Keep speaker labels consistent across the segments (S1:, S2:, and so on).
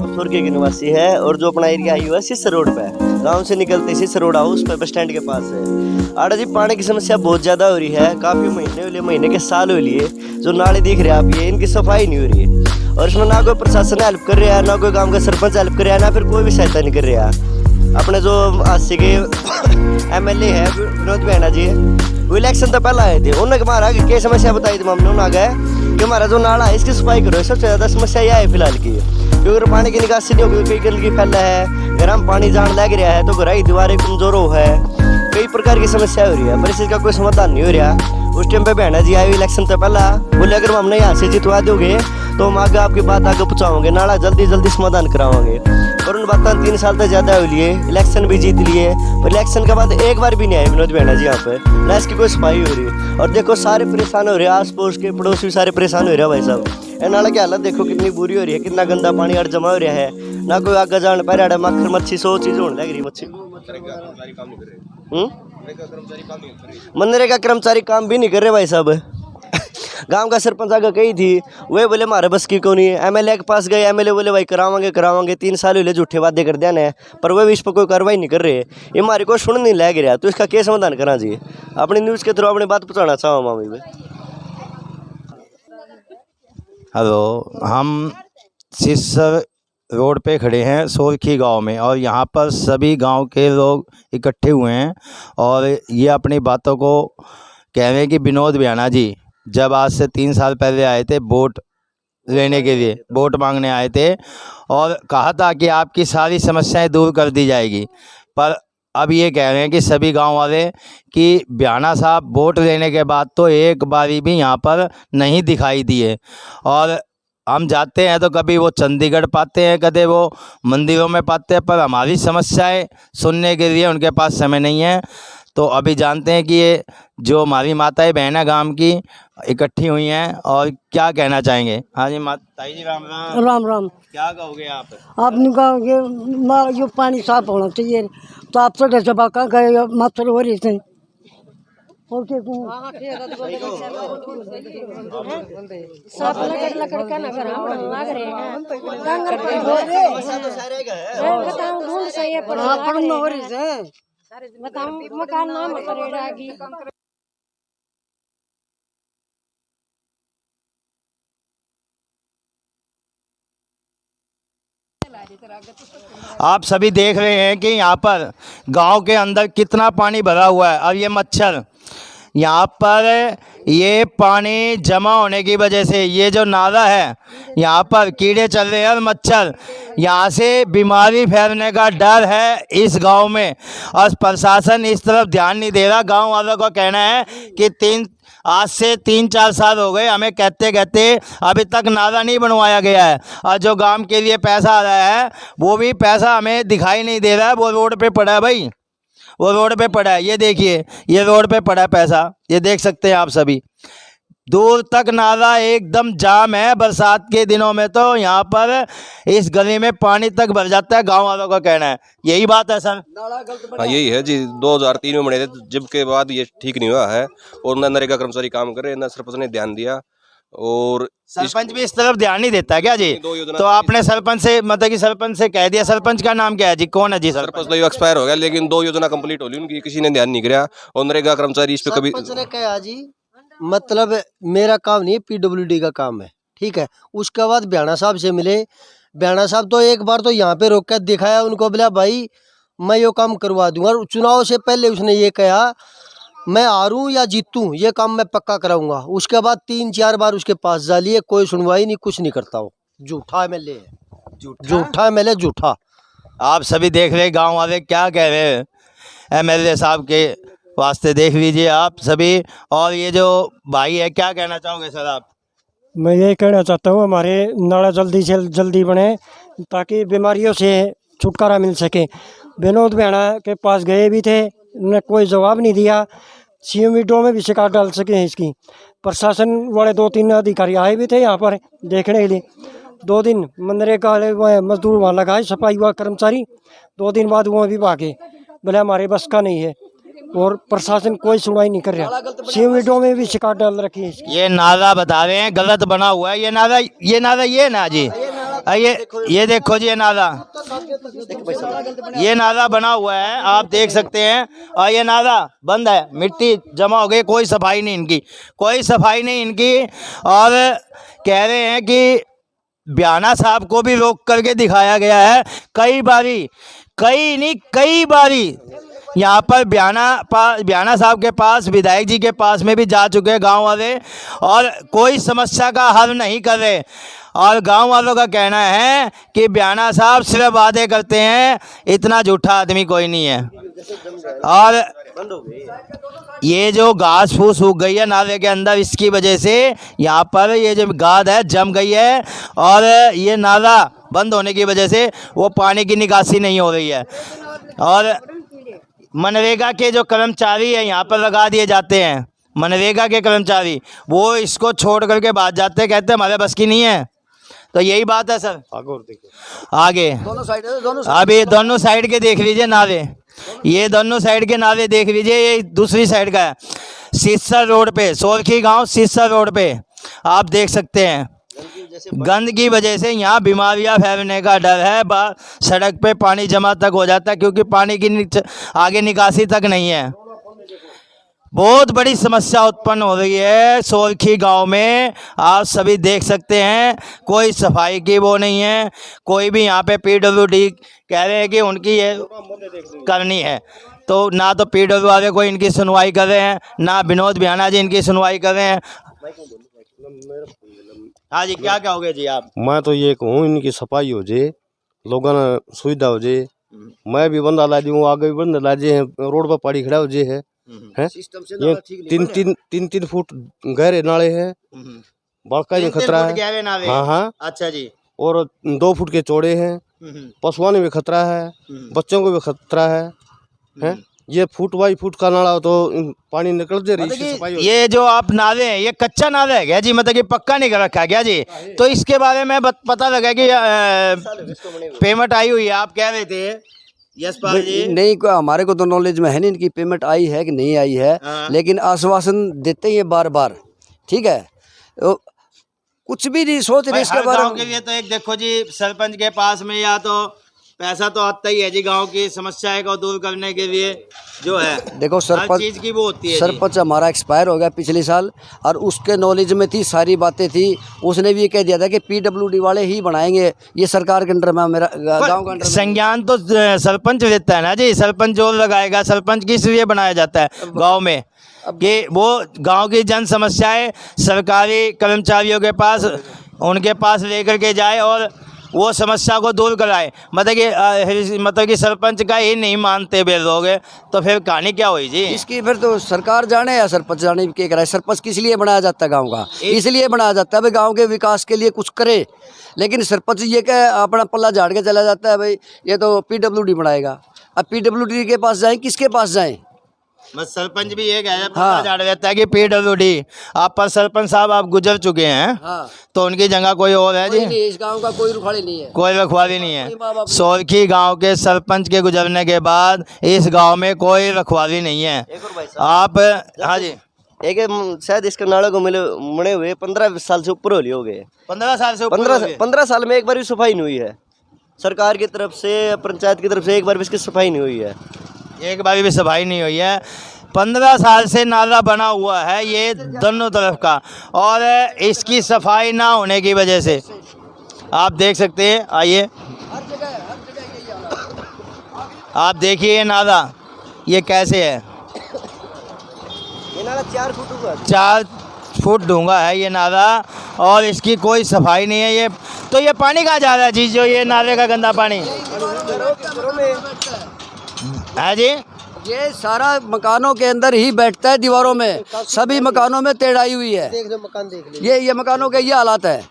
S1: तुर्की के निवासी है और जो अपना एरिया है वो सिसर रोड पे है। गांव से निकलते सिसर रोड हाउस पे बस स्टैंड के पास है। आड़ा जी पानी की समस्या बहुत ज्यादा हो रही है, काफी महीने के साल हो लिए जो नाले दिख रहे हैं आप, ये इनकी सफाई नहीं हो रही है और इसमें ना कोई प्रशासन हेल्प कर रहा है, ना कोई गाँव का सरपंच हेल्प कर रहा है, ना फिर कोई भी सहायता नहीं कर रहा है। अपने जो हास्य के MLA है विनोद भैया जी, वो इलेक्शन तो पहले आए थे, उन्होंने हमारा क्या समस्या बताई थी, हमने उन्होंने गए कि हमारा जो नाला है इसकी सफाई करो। सबसे ज़्यादा समस्या यह है फिलहाल की, क्योंकि पानी की निकासी नहीं होगी, कई गंदगी फैला है, गर्म पानी जान लग रहा है तो घर की दीवारें कमजोर हो है, कई प्रकार की समस्या हो रही है, पर इस चीज़ का कोई समाधान नहीं हो रहा। उस टाइम पे बहना जी आए इलेक्शन से पहला बोले अगर हमने यहाँ से जितवा दोगे तो हम आगे आपकी बात आगे पहुँचाओगे, नाला जल्दी जल्दी समाधान कराओगे। और उन बातें 3 साल तक ज़्यादा हो लिए, इलेक्शन भी जीत लिए, पर इलेक्शन के बाद एक बार भी नहीं आए विनोद भैया जी यहाँ पे, ना इसकी कोई सफाई हो रही। और देखो सारे परेशान हो रहे हैं, आस पड़ोस के पड़ोसी भी सारे परेशान हो रहे हैं भाई साहब। ये नाला की हालत देखो कितनी बुरी हो रही है, कितना गंदा पानी और जमा हो रहा है, ना कोई आगे जान पा रहा है, मक्खर मच्छी 100 चीज़ होने लग रही मच्छी। मनरेगा कर्मचारी काम भी नहीं कर रहे भाई साहब। गांव का सरपंच आगे कही थी, वे बोले हमारे बस की क्यों नहीं है। MLA के पास गए, MLA बोले भाई करावांगे 3 साल हुए झूठे वादे कर दिया ने, पर वे भी इस पर कोई कार्रवाई नहीं कर रहे। ये हमारे को सुन नहीं लग रहा, तो इसका क्या समाधान करा जी? अपनी न्यूज़ के थ्रू अपनी बात पहुँचाना चाहो मामी भाई।
S2: हेलो, हम सिसर रोड पे खड़े हैं सोरखी गांव में, और यहाँ पर सभी गांव के लोग इकट्ठे हुए हैं और ये अपनी बातों को कह रहे हैं कि विनोद भैया जी जब आज से 3 साल पहले आए थे वोट लेने के लिए, वोट मांगने आए थे और कहा था कि आपकी सारी समस्याएं दूर कर दी जाएगी, पर अब ये कह रहे हैं कि सभी गांव वाले कि भैया साहब वोट लेने के बाद तो एक बारी भी यहाँ पर नहीं दिखाई दिए। और हम जाते हैं तो कभी वो चंडीगढ़ पाते हैं, कभी वो मंदिरों में पाते हैं, पर हमारी समस्याएं सुनने के लिए उनके पास समय नहीं है। तो अभी जानते हैं कि ये जो हमारी माताएं बहनें गांव की इकट्ठी हुई हैं और क्या कहना चाहेंगे। हाँ जी माताई जी, राम राम।
S3: राम राम।
S2: क्या कहोगे आप?
S3: आपने कहा जो पानी साफ होना चाहिए, तो आप तो जब कहाँ गए माथुर हो रही थे और क्या मकान नाम
S2: आप सभी देख रहे हैं कि यहाँ पर गांव के अंदर कितना पानी भरा हुआ है। और ये मच्छर यहाँ पर, ये पानी जमा होने की वजह से ये जो नाला है यहाँ पर कीड़े चल रहे हैं और मच्छर, यहाँ से बीमारी फैलने का डर है इस गांव में, और प्रशासन इस तरफ ध्यान नहीं दे रहा। गांव वालों का कहना है कि आज से 3-4 साल हो गए हमें कहते कहते अभी तक नाला नहीं बनवाया गया है, और जो गांव के लिए पैसा आ रहा है वो भी पैसा हमें दिखाई नहीं दे रहा है। वो रोड पे पड़ा है भाई, वो रोड पे पड़ा है, ये देखिए ये रोड पे पड़ा है पैसा, ये देख सकते हैं आप सभी। दूर तक नाला एकदम जाम है, बरसात के दिनों में तो यहाँ पर इस गली में पानी तक भर जाता है, गांव वालों का कहना है। यही बात है सर?
S4: हाँ यही है जी, 2003 में बने थे, जब के बाद ये ठीक नहीं हुआ है और न नरेगा कर्मचारी काम कर रहे हैं, न सरपंच ने ध्यान दिया, और
S2: सरपंच भी इस तरफ ध्यान नहीं देता है क्या जी? तो आपने सरपंच से मतलब कि सरपंच से कह दिया? सरपंच का नाम क्या है जी, कौन है जी सरपंच?
S4: तो एक्सपायर हो गया, लेकिन 2 योजना कंप्लीट हो ली उनकी, किसी ने ध्यान नहीं किया, और नरेगा कर्मचारी इस पे कभी
S5: ने कहा जी, मतलब मेरा काम नहीं है, PWD का काम है, ठीक है। उसके बाद भैया साहब से मिले, भैया साहब तो एक बार तो यहाँ पे रोक कर दिखाया उनको, बोला भाई मैं ये काम करवा दूंगा। चुनाव से पहले उसने ये कहा मैं हारूं या जीतूं ये काम मैं पक्का कराऊंगा। उसके बाद 3-4 बार उसके पास जा लिए, कोई सुनवाई नहीं, कुछ नहीं करता हो। झूठा MLA है, झूठा MLA, झूठा।
S2: आप सभी देख रहे गांव वाले क्या कह रहे हैं MLA साहब के वास्ते, देख लीजिए आप सभी। और ये जो भाई है, क्या कहना चाहोगे सर आप?
S6: मैं ये कहना चाहता हूँ हमारे नाला जल्दी से जल्दी बने ताकि बीमारियों से छुटकारा मिल सके। विनोद भैया के पास गए भी थे, उन्होंने कोई जवाब नहीं दिया। CMVDO में भी शिकायत डाल सके हैं इसकी। प्रशासन वाले 2-3 अधिकारी आए भी थे यहाँ पर देखने के लिए। 2 दिन मनरेगा वाले मजदूर वहाँ लगाए, सफाई हुआ कर्मचारी, 2 दिन बाद वो भी भागे, बोले हमारे बस का नहीं है, और प्रशासन कोई सुनवाई नहीं कर रहा। CMVDO में भी शिकायत डाल रखी है इसकी।
S2: ये नाला बता रहे हैं गलत बना हुआ है, ये नाला ये ना जी, ये देखो जी, ये नाला बना हुआ है, आप देख सकते हैं। और ये नाला बंद है, मिट्टी जमा हो गई, कोई सफाई नहीं इनकी। और कह रहे हैं कि ब्याना साहब को भी रोक करके दिखाया गया है कई बारी। यहाँ पर ब्याना साहब के पास, विधायक जी के पास में भी जा चुके हैं गांव वाले, और कोई समस्या का हल नहीं कर रहे। और गांव वालों का कहना है कि ब्याना साहब सिर्फ वादे करते हैं, इतना झूठा आदमी कोई नहीं है। और ये जो घास फूस उग गई है नाले के अंदर, इसकी वजह से यहाँ पर ये जो गाद है जम गई है, और ये नाला बंद होने की वजह से वो पानी की निकासी नहीं हो रही है। और मनरेगा के जो कर्मचारी है यहाँ पर लगा दिए जाते हैं, मनरेगा के कर्मचारी, वो इसको छोड़ करके भाग जाते हैं, कहते हैं हमारे बस की नहीं है। तो यही बात है सर। आगे अभी दोनों साइड के देख लीजिए नाले, ये दोनों साइड के नाले देख लीजिए। ये दूसरी साइड का है, सिस्सर रोड पे, सोरखी गांव सिस्सर रोड पे आप देख सकते हैं। गंद की वजह से यहाँ बीमारियां फैलने का डर है। सड़क पे पानी जमा तक हो जाता है, क्योंकि पानी की आगे निकासी तक नहीं है। बहुत बड़ी समस्या उत्पन्न हो रही है सोरखी गांव में, आप सभी देख सकते हैं। कोई सफाई की वो नहीं है, कोई भी यहाँ पे PWD कह रहे हैं कि उनकी ये करनी है, तो ना तो PWD वाले कोई इनकी सुनवाई कर रहे हैं, ना विनोद बियाना जी इनकी सुनवाई कर रहे हैं। हाँ जी, क्या कहोगे जी आप?
S7: मैं तो ये कहूँ, इनकी सफाई हो जाए, लोगों ने सुविधा हो जाए। मैं भी बंदा ला दूँ, आगे भी बंदा ला जे हैं, रोड पर पानी खड़ा हो जाए है। ये 3-3 फुट गहरे नाले हैं, बड़का ये खतरा है। हाँ,
S2: अच्छा जी।
S7: और 2 फुट के चौड़े हैं, पशुओं में भी खतरा है, बच्चों को भी खतरा है। ये फुट बाई फुट का नाला तो पानी निकल दे रही।
S2: ये जो आप नाले हैं, ये कच्चा नाला है क्या जी? मतलब कि पक्का नहीं कर रखा क्या जी? तो इसके बारे में पता लगा कि पेमेंट आई हुई है, आप कह रहे थे यशपाल जी?
S8: नहीं, हमारे को तो नॉलेज में है नहीं इनकी पेमेंट आई है कि नहीं आई है, लेकिन आश्वासन देते ही बार बार। ठीक है, तो कुछ भी नहीं सोच रहे इसके बारे में।
S2: के लिए तो एक देखो जी, सरपंच के पास में या तो पैसा तो आता ही है जी, गांव की समस्याएं को दूर करने के लिए जो है।
S8: देखो सरपंच
S2: चीज की वो होती है।
S8: सरपंच हमारा एक्सपायर हो गया पिछले साल, और उसके नॉलेज में थी, सारी बातें थी। उसने भी ये कह दिया था कि PWD वाले ही बनाएंगे, ये सरकार के अंडर में, मेरा गांव का अंडर।
S2: संज्ञान तो सरपंच देता है ना जी, सरपंच जो लगाएगा। सरपंच किस लिए बनाया जाता है गाँव में? कि वो गाँव की जन समस्याएं सरकारी कर्मचारियों के पास, उनके पास लेकर के जाए और वो समस्या को दूर कराए। मतलब कि सरपंच का ही नहीं मानते वे लोग, तो फिर कहानी क्या हुई जी?
S8: इसकी फिर तो सरकार जाने या सरपंच जाने क्या कराए। सरपंच किस लिए बनाया जाता है गांव का? इसलिए बनाया जाता है भाई गांव के विकास के लिए कुछ करे। लेकिन सरपंच ये क्या अपना पल्ला झाड़ के चला जाता है, भाई ये तो PWD बनाएगा। अब PWD के पास जाए, किसके पास जाए?
S2: बस सरपंच भी ये पता झाड़ देता है कि PWD। आप पर सरपंच साहब आप गुजर चुके हैं, तो उनकी जगह कोई और है जी?
S8: नहीं, इस गांव का कोई रखवाली नहीं है,
S2: कोई रखवाली नहीं है। सोरखी गांव के सरपंच के गुजरने के बाद इस गांव में कोई रखवाली नहीं है। आप हाँ जी,
S1: एक शायद इसके नालों को मुड़े हुए 15 साल से ऊपर हो गए।
S2: 15 साल से ऊपर?
S1: 15 साल में एक बार भी सफाई नहीं हुई है सरकार की तरफ से, पंचायत की तरफ से एक बार भी इसकी सफाई नहीं हुई है।
S2: एक बार भी सफाई नहीं हुई है। 15 साल से नाला बना हुआ है ये दोनों तरफ का, और इसकी सफाई ना होने की वजह से आप देख सकते हैं। आइए आप देखिए ये नाला ये कैसे है।
S1: ये नाला 4 फुट होगा,
S2: 4 फुट डूंगा है ये नाला, और इसकी कोई सफाई नहीं है। ये तो ये पानी कहाँ जा रहा है जी, जो ये नाले का गंदा पानी है जी?
S8: ये सारा मकानों के अंदर ही बैठता है, दीवारों में। सभी मकानों में तेड़ आई हुई है।
S5: मकान देख लो,
S8: ये मकानों के ये हालात है।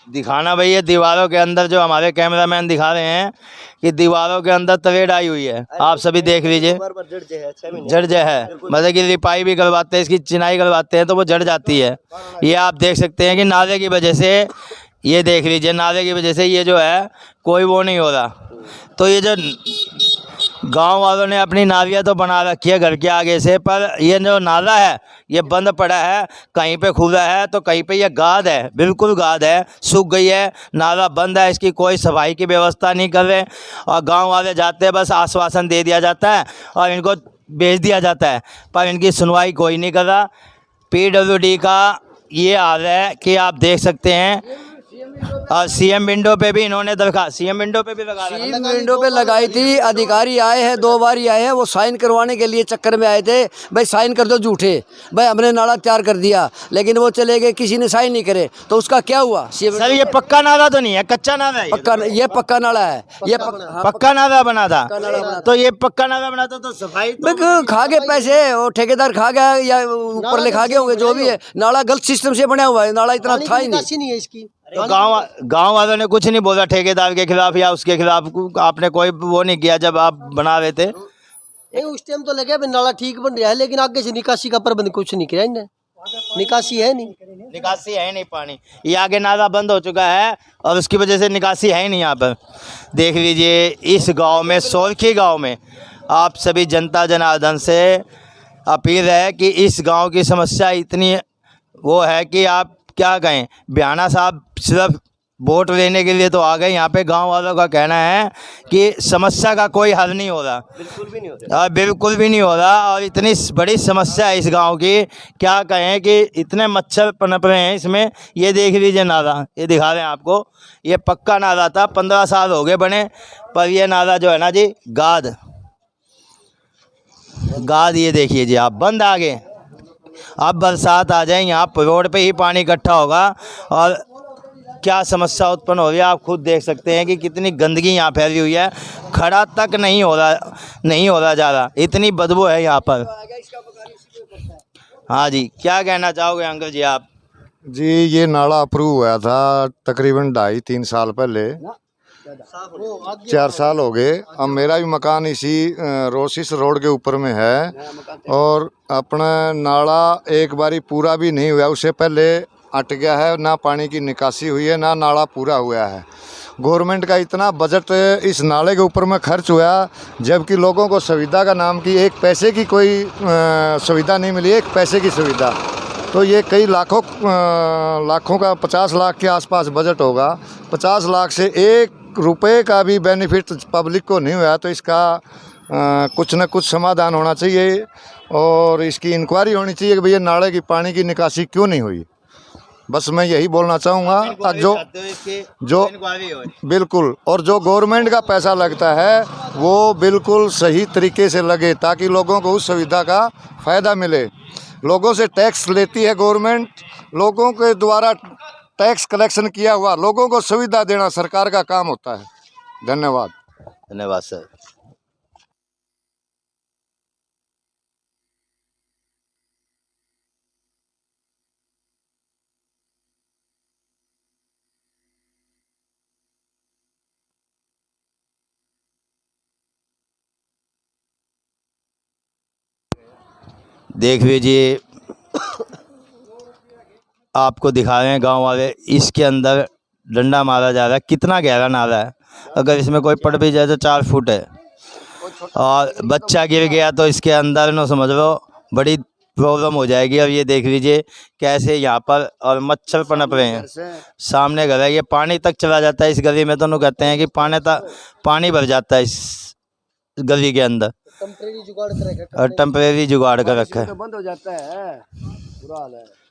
S2: दिखाना भैया दीवारों के अंदर, जो हमारे कैमरामैन दिखा रहे हैं कि दीवारों के अंदर तवेड़ आई हुई है। आप सभी देख लीजिए, जड़ है। मतलब कि लिपाई भी करवाते हैं, इसकी चिनाई करवाते हैं तो वो जड़ जाती है। ये आप देख सकते हैं कि नाले की वजह से, ये देख लीजिए नाले की वजह से ये जो है कोई वो नहीं हो रहा। तो ये जो गांव वालों ने अपनी नालियाँ तो बना रखी है घर के आगे से, पर ये जो नाला है ये बंद पड़ा है, कहीं पे खुला है तो कहीं पे ये गाद है, बिल्कुल गाद है, सूख गई है, नाला बंद है, इसकी कोई सफाई की व्यवस्था नहीं कर रहे। और गांव वाले जाते हैं, बस आश्वासन दे दिया जाता है और इनको भेज दिया जाता है, पर इनकी सुनवाई कोई नहीं कर रहा। PWD का ये हाल है कि आप देख सकते हैं। और सीएम विंडो पे भी इन्होंने दरखास्त, सीएम विंडो पे भी लगा रखा है।
S8: सीम विंडो पे लगाई थी, अधिकारी आए हैं, 2 बार ही आए हैं, वो साइन करवाने के लिए चक्कर में आए थे, भाई साइन कर दो झूठे, भाई हमने नाला तैयार कर दिया, लेकिन वो चले गए, किसी ने साइन नहीं करे, तो उसका क्या हुआ?
S2: सर ये पक्का नाला तो नहीं है, कच्चा नाला है?
S8: पक्का, ये पक्का नाला है, ये
S2: पक्का नाला बना था। तो ये पक्का नाला बना था तो सफाई तो
S8: खा गए पैसे, वो ठेकेदार खा गया या ऊपर लिखा गए होंगे, जो भी है। नाला गलत सिस्टम से बना हुआ है, नाला इतना था ही
S5: नहीं है इसकी।
S2: तो गांव वालों ने कुछ नहीं बोला ठेकेदार के खिलाफ या उसके खिलाफ? आपने कोई वो नहीं किया जब आप बना रहे थे?
S5: उस टाइम तो लगे नाला ठीक बन रहा है, लेकिन आगे से निकासी का प्रबंध कुछ नहीं किया इन्हें। निकासी है नहीं,
S2: निकासी है नहीं पानी, ये आगे नाला बंद हो चुका है और उसकी वजह से निकासी है ही नहीं। यहाँ पर देख लीजिए, इस गांव में, सोरखी गांव में, आप सभी जनता जनार्दन से अपील है कि इस गांव की समस्या इतनी वो है कि आप क्या कहें। भ्याणा साहब सिर्फ वोट लेने के लिए तो आ गए, यहाँ पे गांव वालों का कहना है कि समस्या का कोई हल नहीं हो रहा,
S1: बिल्कुल भी नहीं होता।
S2: बिल्कुल भी नहीं हो रहा। और इतनी बड़ी समस्या है इस गांव की, क्या कहें कि इतने मच्छर पनप रहे हैं इसमें। ये देख लीजिए नाला, ये दिखा रहे हैं आपको, ये पक्का नाला था, 15 साल हो गए बने, पर ये नाला जो है ना जी, गाद ये देखिए जी आप, बंद आ गए। अब बरसात आ जाए, यहाँ रोड पे ही पानी इकट्ठा होगा और क्या समस्या उत्पन्न हो रही है आप खुद देख सकते हैं कि कितनी गंदगी यहाँ फैली हुई है। खड़ा तक नहीं हो रहा जा रहा, इतनी बदबू है यहाँ पर। हाँ जी, क्या कहना चाहोगे अंकल जी आप?
S9: जी, ये नाला अप्रूव हुआ था तकरीबन 2.5-3 साल पहले, 4 साल हो गए। अब मेरा भी मकान इसी रोसिस रोड के ऊपर में है और अपना नाला एक बारी पूरा भी नहीं हुआ, उससे पहले अट गया है, ना पानी की निकासी हुई है, ना नाला पूरा हुआ है। गवर्नमेंट का इतना बजट इस नाले के ऊपर में खर्च हुआ, जबकि लोगों को सुविधा का नाम की 1 पैसे की कोई सुविधा नहीं मिली, 1 पैसे की सुविधा। तो ये कई लाखों का 50 लाख के आसपास बजट होगा। 50 लाख से 1 रुपये का भी बेनिफिट पब्लिक को नहीं हुआ, तो इसका कुछ न कुछ समाधान होना चाहिए और इसकी इंक्वायरी होनी चाहिए कि भैया नाले की पानी की निकासी क्यों नहीं हुई। बस मैं यही बोलना चाहूँगा। जो बिल्कुल, और जो गवर्नमेंट का पैसा लगता है वो बिल्कुल सही तरीके से लगे, ताकि लोगों को उस सुविधा का फ़ायदा मिले। लोगों से टैक्स लेती है गवर्नमेंट, लोगों के द्वारा टैक्स कलेक्शन किया हुआ लोगों को सुविधा देना सरकार का काम होता है। धन्यवाद।
S2: धन्यवाद सर। देख लीजिए, आपको दिखा रहे हैं गांव वाले, इसके अंदर डंडा मारा जा रहा है। कितना गहरा नाला है, अगर इसमें कोई पड़ भी जाए तो 4 फुट है और बच्चा गिर गया तो इसके अंदर न समझ लो बड़ी प्रॉब्लम हो जाएगी। अब ये देख लीजिए कैसे यहाँ पर और मच्छर पनप रहे हैं। सामने घर है, ये पानी तक चला जाता है इस गली में, तो न कहते हैं कि पानी भर जाता है इस गली के अंदर। टेम्परेरी जुगाड़ कर रखा है,
S8: बंद हो जाता है, बुरा हाल है।